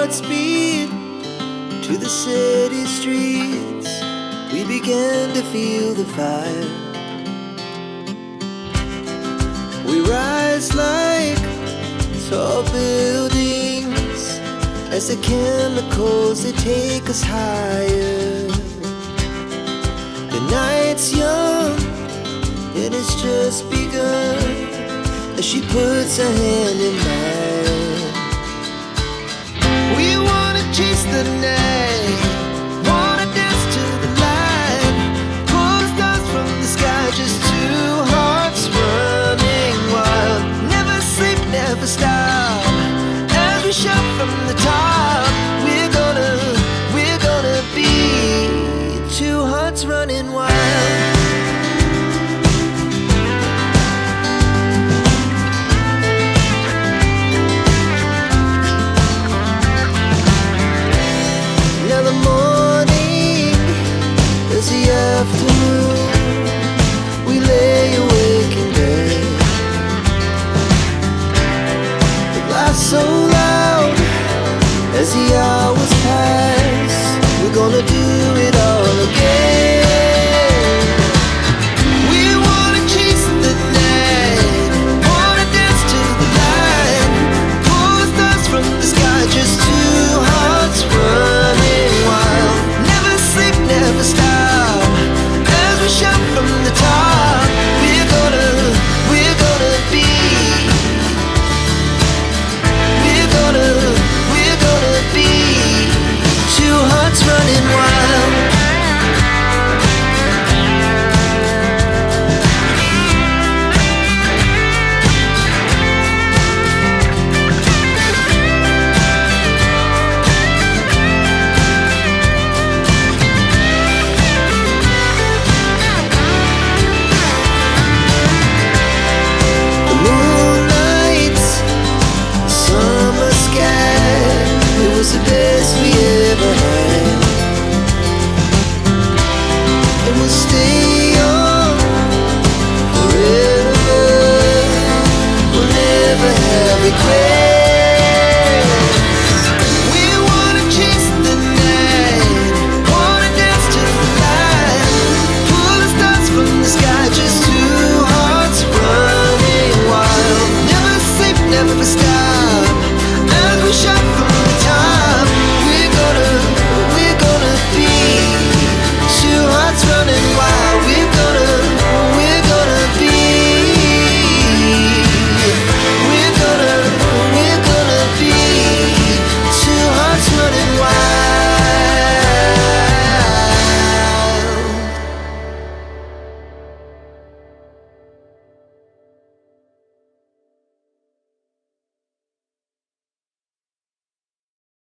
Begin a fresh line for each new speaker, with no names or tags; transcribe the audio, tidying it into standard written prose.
at speed to the city streets. We began to feel the fire. We rise like tall buildings as the chemicals, they take us higher. The night's young and it's just begun as she puts her hand in mine. We wanna chase the night, wanna dance to the light, pull stars from the sky, just two hearts running wild. Never sleep, never stop, as we shout from the top. We're gonna be two hearts running wild. Now the morning is the afternoon. We lay awake in bed. The laughs so loud as the